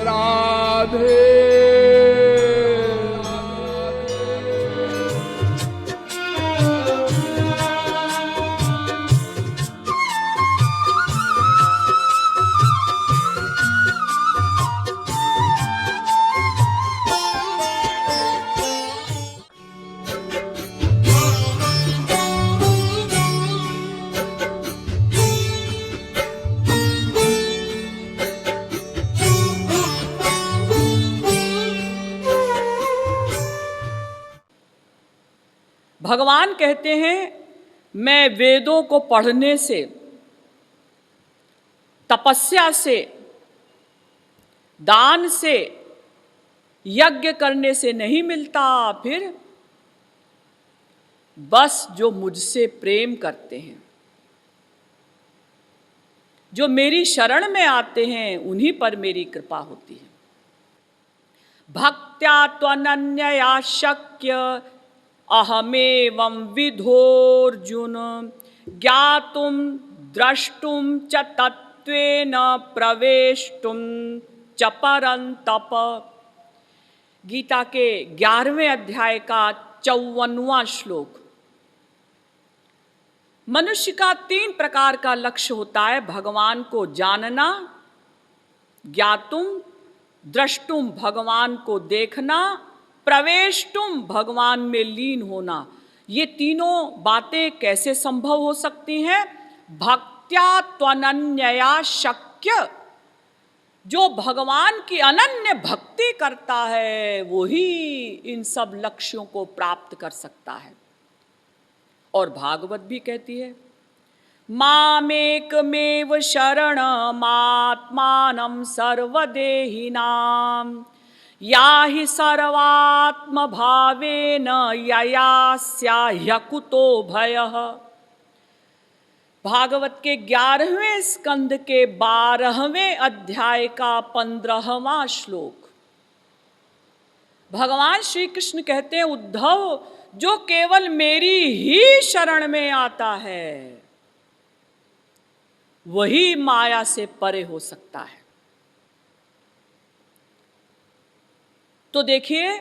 राधे। भगवान कहते हैं मैं वेदों को पढ़ने से, तपस्या से, दान से, यज्ञ करने से नहीं मिलता, फिर बस जो मुझसे प्रेम करते हैं, जो मेरी शरण में आते हैं, उन्हीं पर मेरी कृपा होती है। भक्त्या त्वनन्यया शक्य अहमेवं विधोर्जुन ज्ञातुं द्रष्टुं च तत्त्वेन प्रवेष्टुं च परन्तप। गीता के 11वें अध्याय का 54वां श्लोक। मनुष्य का 3 प्रकार का लक्ष्य होता है: भगवान को जानना, ज्ञातुम द्रष्टुम भगवान को देखना, प्रवेष्टुम भगवान में लीन होना। ये तीनों बातें कैसे संभव हो सकती हैं? भक्त्या त्वनन्यया शक्य। जो भगवान की अनन्य भक्ति करता है वही इन सब लक्ष्यों को प्राप्त कर सकता है। और भागवत भी कहती है मामेकमेव शरणमात्मानं सर्वदेहिनां याहि सर्वात्म भावेन ययास्याह्यकुतो भयः। भागवत के 11वें स्कंद के 12वें अध्याय का 15वां श्लोक। भगवान श्री कृष्ण कहते हैं उद्धव, जो केवल मेरी ही शरण में आता है वही माया से परे हो सकता है। तो देखिए,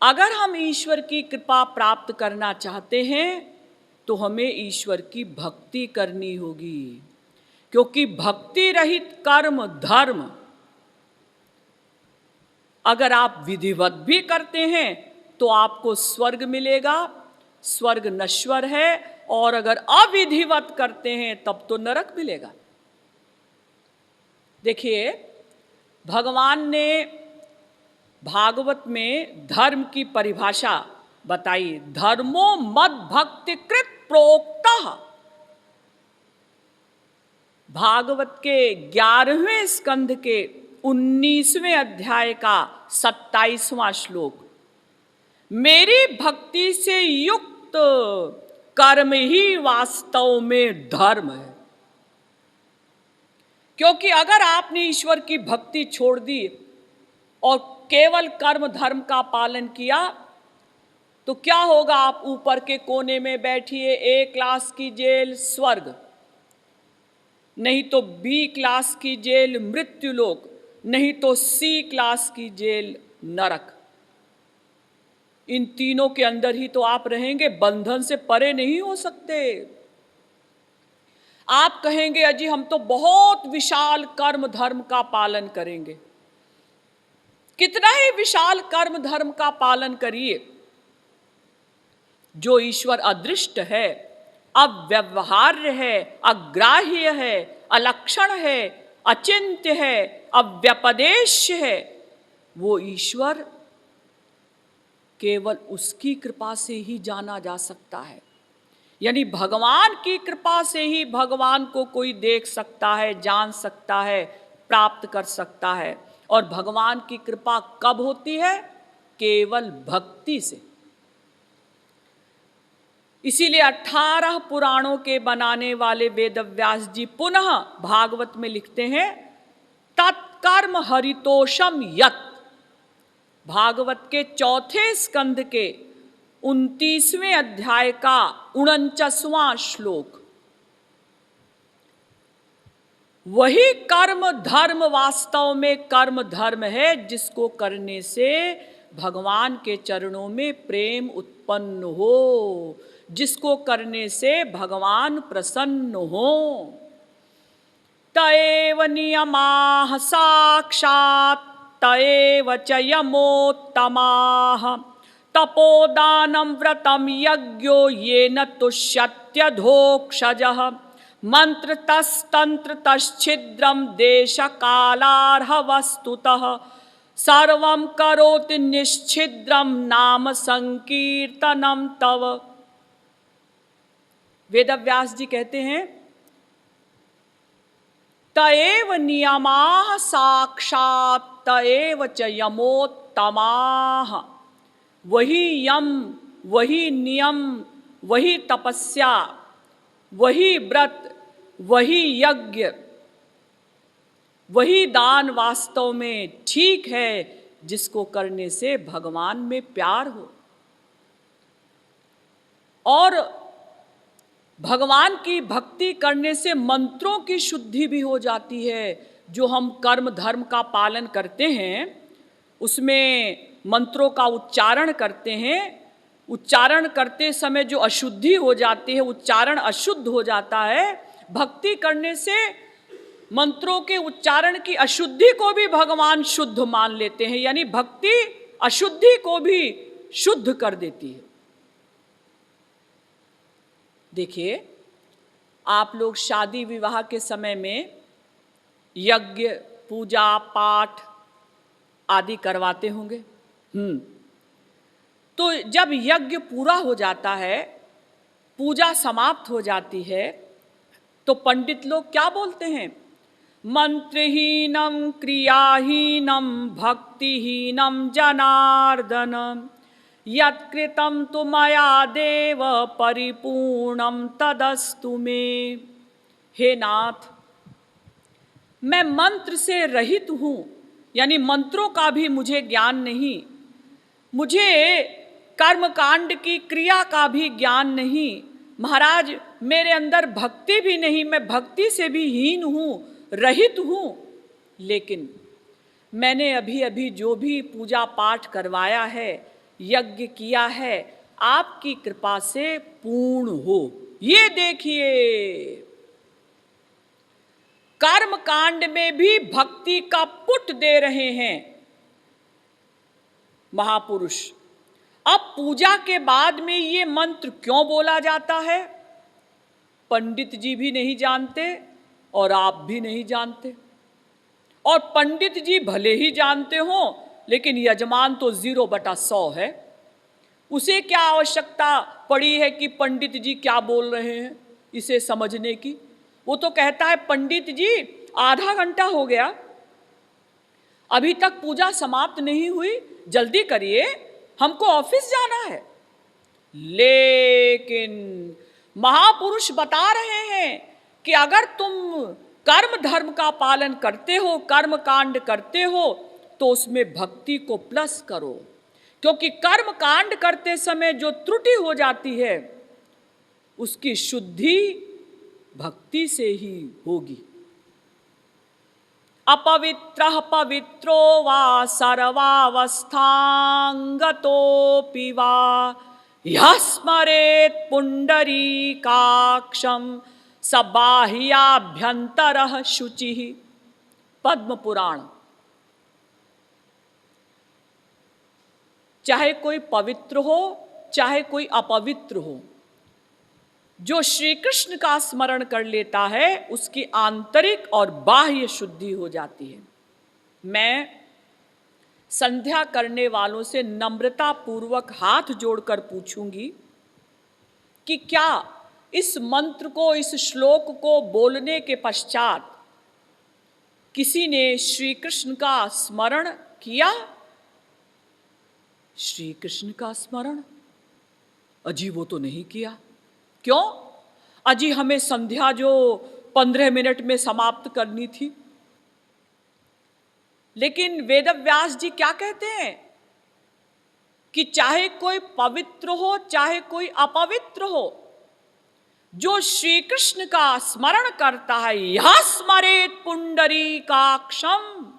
अगर हम ईश्वर की कृपा प्राप्त करना चाहते हैं तो हमें ईश्वर की भक्ति करनी होगी, क्योंकि भक्ति रहित कर्म धर्म अगर आप विधिवत भी करते हैं तो आपको स्वर्ग मिलेगा, स्वर्ग नश्वर है, और अगर अविधिवत करते हैं तब तो नरक मिलेगा। देखिए, भगवान ने भागवत में धर्म की परिभाषा बताई, धर्मो मद भक्ति कृत प्रोक्तः। भागवत के 11वें स्कंध के 19वें अध्याय का 27वां श्लोक। मेरी भक्ति से युक्त कर्म ही वास्तव में धर्म है। क्योंकि अगर आपने ईश्वर की भक्ति छोड़ दी और केवल कर्म धर्म का पालन किया तो क्या होगा? आप ऊपर के कोने में बैठिए, A क्लास की जेल स्वर्ग, नहीं तो B क्लास की जेल मृत्युलोक, नहीं तो C क्लास की जेल नरक। इन तीनों के अंदर ही तो आप रहेंगे, बंधन से परे नहीं हो सकते। आप कहेंगे अजी हम तो बहुत विशाल कर्म धर्म का पालन करेंगे। कितना ही विशाल कर्म धर्म का पालन करिए, जो ईश्वर अदृष्ट है, अव्यवहार्य है, अग्राह्य है, अलक्षण है, अचिंत्य है, अव्यपदेश्य है, वो ईश्वर केवल उसकी कृपा से ही जाना जा सकता है। यानी भगवान की कृपा से ही भगवान को कोई देख सकता है, जान सकता है, प्राप्त कर सकता है। और भगवान की कृपा कब होती है? केवल भक्ति से। इसीलिए 18 पुराणों के बनाने वाले वेदव्यास जी पुनः भागवत में लिखते हैं तत्कर्म हरितोषम यत्। भागवत के 4थे स्कंद के 29वें अध्याय का 49वां श्लोक। वही कर्म धर्म वास्तव में कर्म धर्म है, जिसको करने से भगवान के चरणों में प्रेम उत्पन्न हो, जिसको करने से भगवान प्रसन्न हो। तएव नियमाः साक्षात् तएव च यमोत्तमाः तपोदानं व्रतं यज्ञो येन तुष्यत्यधोक्षजः मंत्रतस्तंत्रतश्छिद्रं देशकालार्ह वस्तुतः सर्वं करोति निश्छिद्रं नाम संकीर्तनम तव। वेदव्यास जी कहते हैं तएव नियमाः साक्षात् तएव च यमोत्तमाः। वही यम, वही नियम, वही तपस्या, वही व्रत, वही यज्ञ, वही दान वास्तव में ठीक है, जिसको करने से भगवान में प्यार हो और भगवान की भक्ति करने से मंत्रों की शुद्धि भी हो जाती है। जो हम कर्म धर्म का पालन करते हैं उसमें मंत्रों का उच्चारण करते हैं, उच्चारण करते समय जो अशुद्धि हो जाती है, उच्चारण अशुद्ध हो जाता है। भक्ति करने से मंत्रों के उच्चारण की अशुद्धि को भी भगवान शुद्ध मान लेते हैं, यानी भक्ति अशुद्धि को भी शुद्ध कर देती है। देखिए, आप लोग शादी विवाह के समय में यज्ञ पूजा पाठ आदि करवाते होंगे। तो जब यज्ञ पूरा हो जाता है, पूजा समाप्त हो जाती है, तो पंडित लोग क्या बोलते हैं? मंत्रहीनम क्रियाहीनम भक्तिहीनम जनार्दन यत्कृतं तु मया देव परिपूर्णम तदस्तु मे। हे नाथ, मैं मंत्र से रहित हूँ, यानी मंत्रों का भी मुझे ज्ञान नहीं, मुझे कर्म कांड की क्रिया का भी ज्ञान नहीं। महाराज, मेरे अंदर भक्ति भी नहीं, मैं भक्ति से भी हीन हूँ, रहित हूँ। लेकिन मैंने अभी अभी जो भी पूजा पाठ करवाया है, यज्ञ किया है, आपकी कृपा से पूर्ण हो। ये देखिए, कर्म कांड में भी भक्ति का पुट दे रहे हैं महापुरुष। अब पूजा के बाद में ये मंत्र क्यों बोला जाता है? पंडित जी भी नहीं जानते और आप भी नहीं जानते, और पंडित जी भले ही जानते हो, लेकिन यजमान तो 0/100 है। उसे क्या आवश्यकता पड़ी है कि पंडित जी क्या बोल रहे हैं इसे समझने की? वो तो कहता है, पंडित जी आधा घंटा हो गया, अभी तक पूजा समाप्त नहीं हुई, जल्दी करिए, हमको ऑफिस जाना है। लेकिन महापुरुष बता रहे हैं कि अगर तुम कर्म धर्म का पालन करते हो, कर्म कांड करते हो, तो उसमें भक्ति को प्लस करो, क्योंकि कर्म कांड करते समय जो त्रुटि हो जाती है उसकी शुद्धि भक्ति से ही होगी। अपवित्रः पवित्रो वा सर्वावस्थांगतोऽपि वा यः स्मरेत् पुंडरीकाक्षं स बाह्याभ्यंतरः शुचिः। पद्म पुराण। चाहे कोई पवित्र हो चाहे कोई अपवित्र हो, जो श्री कृष्ण का स्मरण कर लेता है उसकी आंतरिक और बाह्य शुद्धि हो जाती है। मैं संध्या करने वालों से नम्रता पूर्वक हाथ जोड़कर पूछूंगी कि क्या इस मंत्र को, इस श्लोक को बोलने के पश्चात किसी ने श्री कृष्ण का स्मरण किया? श्री कृष्ण का स्मरण? अजी वो तो नहीं किया। क्यों? अजी हमें संध्या जो 15 मिनट में समाप्त करनी थी। लेकिन वेदव्यास जी क्या कहते हैं कि चाहे कोई पवित्र हो चाहे कोई अपवित्र हो, जो श्री कृष्ण का स्मरण करता है, यह स्मरेत पुंडरीकाक्षम,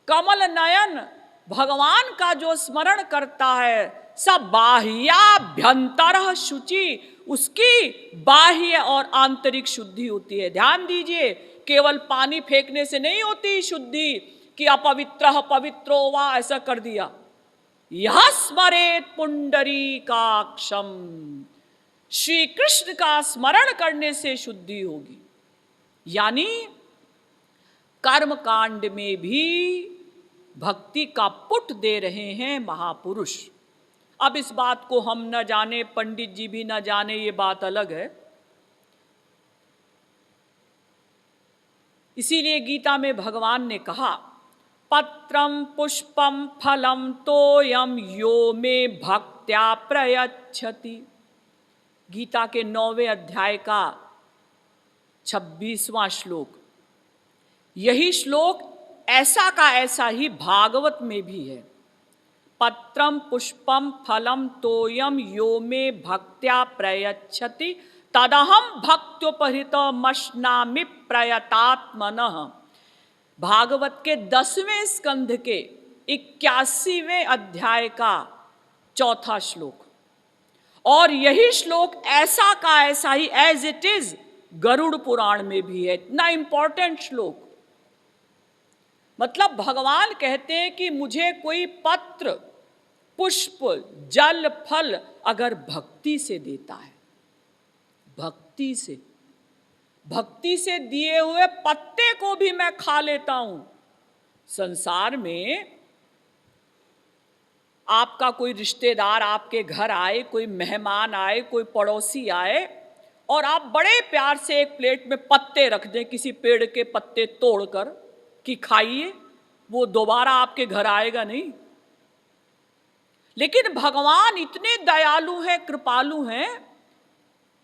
कमल नयन भगवान का जो स्मरण करता है, सब बाह्याभ्यंतर शुचि, उसकी बाह्य और आंतरिक शुद्धि होती है। ध्यान दीजिए, केवल पानी फेंकने से नहीं होती शुद्धि कि अपवित्र पवित्रो वा ऐसा कर दिया। यह स्मरेत पुंडरीकाक्षम, श्री कृष्ण का स्मरण करने से शुद्धि होगी। यानी कर्म कांड में भी भक्ति का पुट दे रहे हैं महापुरुष। अब इस बात को हम न जाने, पंडित जी भी न जाने, ये बात अलग है। इसीलिए गीता में भगवान ने कहा, पत्रम पुष्पम फलम तोयम यो में भक्त्या प्रयच्छति। गीता के 9वें अध्याय का 26वां श्लोक। यही श्लोक ऐसा का ऐसा ही भागवत में भी है। पत्रम पुष्पम फलम तोयम यो में भक्त्या प्रयच्छति तदहम भक्त्योपहृतमश्नामि प्रयतात्मनः। भागवत के 10वें स्कंध के 81वें अध्याय का 4था श्लोक। और यही श्लोक ऐसा का ऐसा ही as it is Garuda Purana में भी है। इतना इंपॉर्टेंट श्लोक। मतलब भगवान कहते हैं कि मुझे कोई पत्र, पुष्प, जल, फल अगर भक्ति से देता है, भक्ति से दिए हुए पत्ते को भी मैं खा लेता हूं। संसार में आपका कोई रिश्तेदार आपके घर आए, कोई मेहमान आए, कोई पड़ोसी आए, और आप बड़े प्यार से एक प्लेट में पत्ते रख दें, किसी पेड़ के पत्ते तोड़कर कि खाइए, वो दोबारा आपके घर आएगा नहीं। लेकिन भगवान इतने दयालु हैं, कृपालु हैं,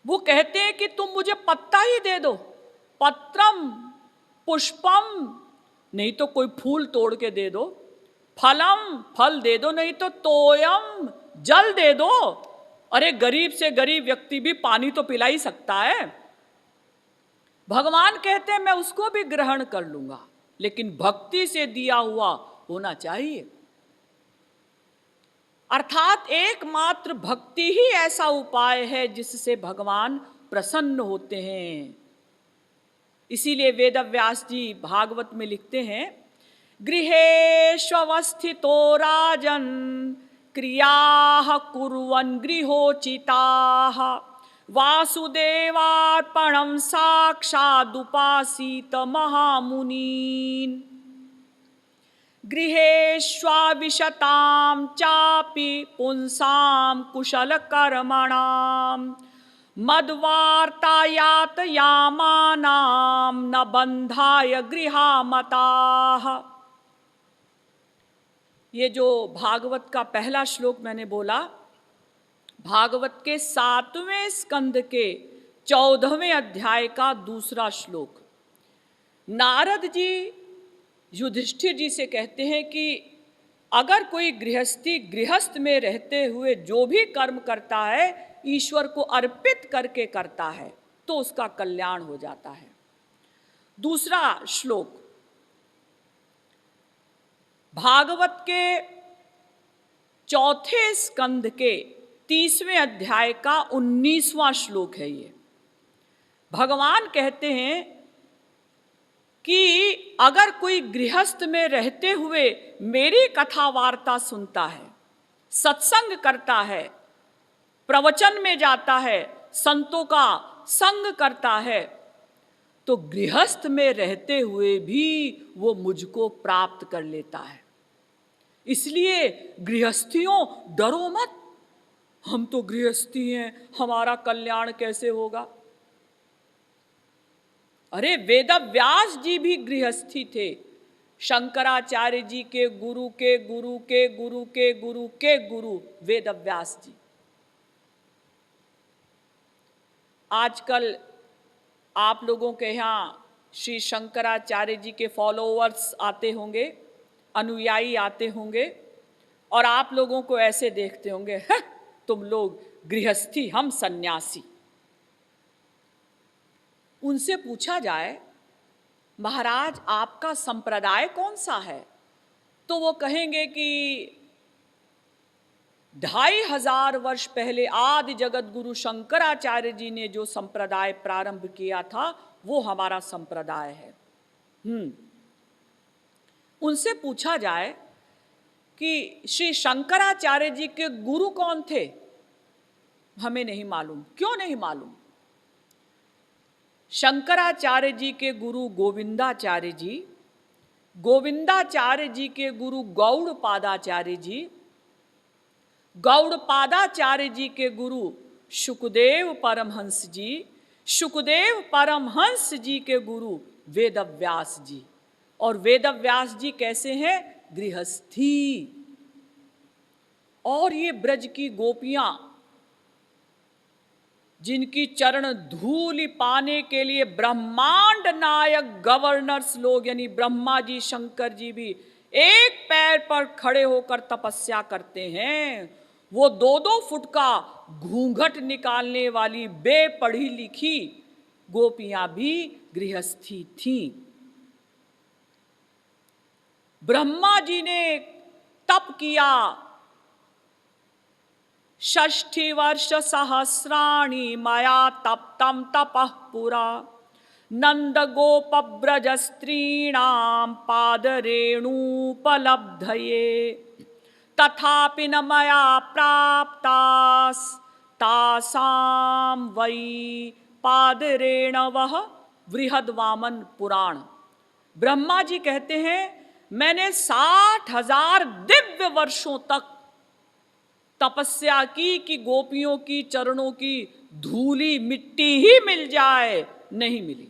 वो कहते हैं कि तुम मुझे पत्ता ही दे दो, पत्रम पुष्पम, नहीं तो कोई फूल तोड़ के दे दो, फलम फल दे दो, नहीं तो तोयम जल दे दो। अरे गरीब से गरीब व्यक्ति भी पानी तो पिला ही सकता है। भगवान कहते हैं मैं उसको भी ग्रहण कर लूंगा, लेकिन भक्ति से दिया हुआ होना चाहिए। अर्थात एकमात्र भक्ति ही ऐसा उपाय है जिससे भगवान प्रसन्न होते हैं। इसीलिए वेदव्यास जी भागवत में लिखते हैं, गृहेष्वस्थितो राजन् क्रियाः कुर्वन् गृहोचिताः वासुदेवार्पणं साक्षादुपासीत महामुनीन्। गृहेष्वाविशतां चापि पुंसां कुशलकर्मणां मद्वार्तायातयामानां न बन्धाय गृहामताः। ये जो भागवत का पहला श्लोक मैंने बोला, भागवत के 7वें स्कंद के 14वें अध्याय का दूसरा श्लोक। नारद जी युधिष्ठिर जी से कहते हैं कि अगर कोई गृहस्थ में रहते हुए जो भी कर्म करता है ईश्वर को अर्पित करके करता है तो उसका कल्याण हो जाता है। दूसरा श्लोक भागवत के 4थे स्कंद के 30वें अध्याय का 19वां श्लोक है। ये भगवान कहते हैं कि अगर कोई गृहस्थ में रहते हुए मेरी कथा वार्ता सुनता है, सत्संग करता है, प्रवचन में जाता है, संतों का संग करता है, तो गृहस्थ में रहते हुए भी वो मुझको प्राप्त कर लेता है। इसलिए गृहस्थियों डरो मत, हम तो गृहस्थी हैं, हमारा कल्याण कैसे होगा। अरे वेदव्यास जी भी गृहस्थी थे, शंकराचार्य जी के गुरु के गुरु के गुरु के गुरु के गुरु वेदव्यास जी। आजकल आप लोगों के यहाँ श्री शंकराचार्य जी के फॉलोअर्स आते होंगे, अनुयायी आते होंगे, और आप लोगों को ऐसे देखते होंगे, तुम लोग गृहस्थी, हम सन्यासी। उनसे पूछा जाए महाराज आपका संप्रदाय कौन सा है, तो वो कहेंगे कि 2500 वर्ष पहले आदि जगत गुरु शंकराचार्य जी ने जो संप्रदाय प्रारंभ किया था वो हमारा संप्रदाय है। उनसे पूछा जाए कि श्री शंकराचार्य जी के गुरु कौन थे, हमें नहीं मालूम। क्यों नहीं मालूम? शंकराचार्य जी के गुरु गोविंदाचार्य जी, गोविंदाचार्य जी के गुरु गौड़पादाचार्य जी, गौड़पादाचार्य जी के गुरु शुकदेव परमहंस जी, शुकदेव परमहंस जी के गुरु वेदव्यास जी। और वेदव्यास जी कैसे हैं? गृहस्थी। और ये ब्रज की गोपियां जिनकी चरण धूलि पाने के लिए ब्रह्मांड नायक गवर्नर्स लोग यानी ब्रह्मा जी शंकर जी भी एक पैर पर खड़े होकर तपस्या करते हैं, वो 2-2 फुट का घूंघट निकालने वाली बेपढ़ी लिखी गोपियां भी गृहस्थी थीं। ब्रह्मा जी ने तप किया 60 वर्ष सहस्राणि मया तप्तं तपः पुरा नंद गोप ब्रज स्त्रीणां पादरेणुपलब्धये तथापि न मया प्राप्तास् तासां वै पादरेणवः बृहद्वामन पुराण। ब्रह्मा जी कहते हैं मैंने 60,000 दिव्य वर्षों तक तपस्या की कि गोपियों की चरणों की धूली मिट्टी ही मिल जाए, नहीं मिली।